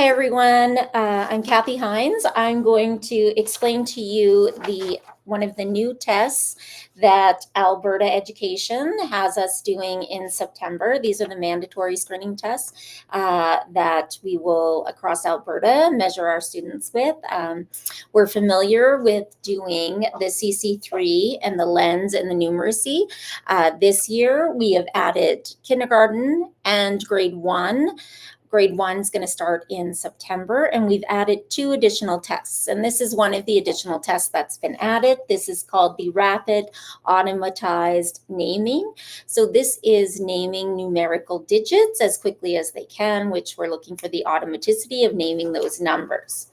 Hi everyone, I'm Kathy Hines. I'm going to explain to you one of the new tests that Alberta Education has us doing in September. These are the mandatory screening tests that we will, across Alberta, measure our students with. We're familiar with doing the CC3 and the lens and the numeracy. This year we have added kindergarten and grade 1. Grade 1 is going to start in September, and we've added 2 additional tests. And this is one of the additional tests that's been added. This is called the Rapid Automatized Naming. So this is naming numerical digits as quickly as they can, which we're looking for the automaticity of naming those numbers.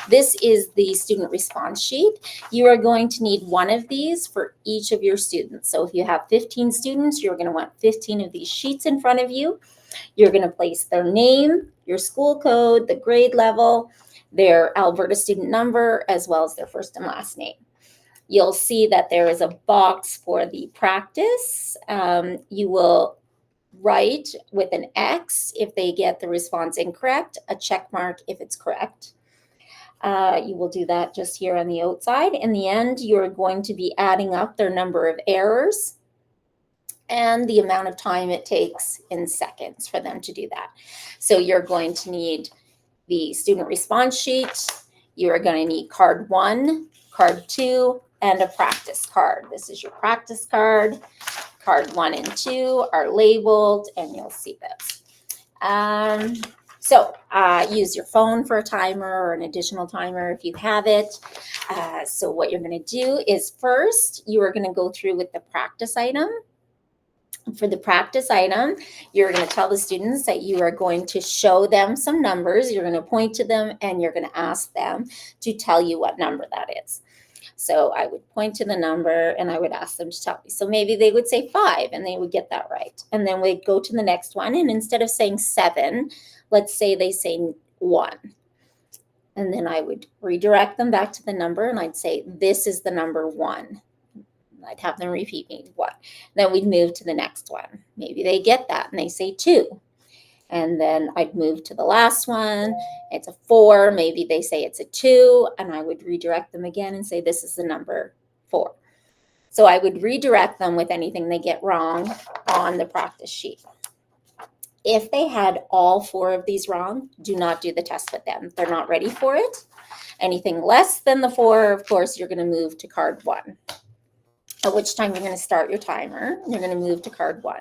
This is the student response sheet. You are going to need one of these for each of your students. So if you have 15 students, you're going to want 15 of these sheets in front of you. You're going to place their name, your school code, the grade level, their Alberta student number, as well as their first and last name. You'll see that there is a box for the practice. You will write with an X if they get the response incorrect, a check mark if it's correct. You will do that just here on the outside. In the end, you're going to be adding up their number of errors and the amount of time it takes in seconds for them to do that. So you're going to need the student response sheet. You are going to need card 1, card 2, and a practice card. This is your practice card. Card 1 and 2 are labeled, and you'll see this. Use your phone for a timer or an additional timer if you have it. So what you're going to do is first, you are going to go through with the practice item. For the practice item, you're going to tell the students that you are going to show them some numbers. You're going to point to them and you're going to ask them to tell you what number that is. So I would point to the number and I would ask them to tell me. So maybe they would say 5 and they would get that right. And then we'd go to the next one. And instead of saying 7, let's say they say 1. And then I would redirect them back to the number and I'd say, this is the number 1. I'd have them repeat me 1. Then we'd move to the next one. Maybe they get that and they say 2. And then I'd move to the last one. It's a 4. Maybe they say it's a 2. And I would redirect them again and say, this is the number 4. So I would redirect them with anything they get wrong on the practice sheet. If they had all 4 of these wrong, do not do the test with them. They're not ready for it. Anything less than the 4, of course, you're going to move to card 1. At which time you're going to start your timer. You're going to move to card 1.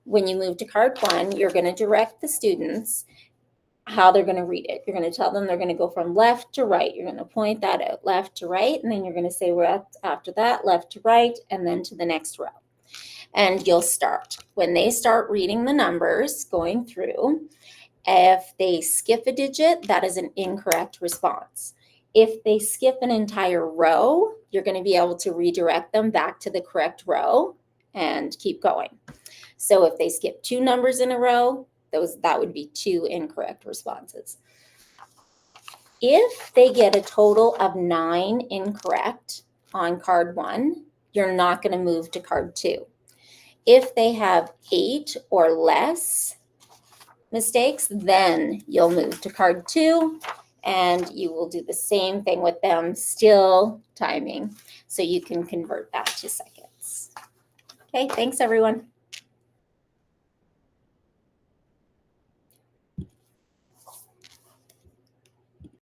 When you move to card 1, you're going to direct the students how they're going to read it. You're going to tell them they're going to go from left to right. You're going to point that out, left to right, and then you're going to say after that, left to right, and then to the next row. And you'll start. When they start reading the numbers going through, if they skip a digit, that is an incorrect response. If they skip an entire row, you're going to be able to redirect them back to the correct row and keep going. So if they skip 2 numbers in a row, that would be 2 incorrect responses. If they get a total of 9 incorrect on card 1, you're not going to move to card 2. If they have 8 or less mistakes, then you'll move to card 2. And you will do the same thing with them, still timing, so you can convert that to seconds. Okay, thanks everyone.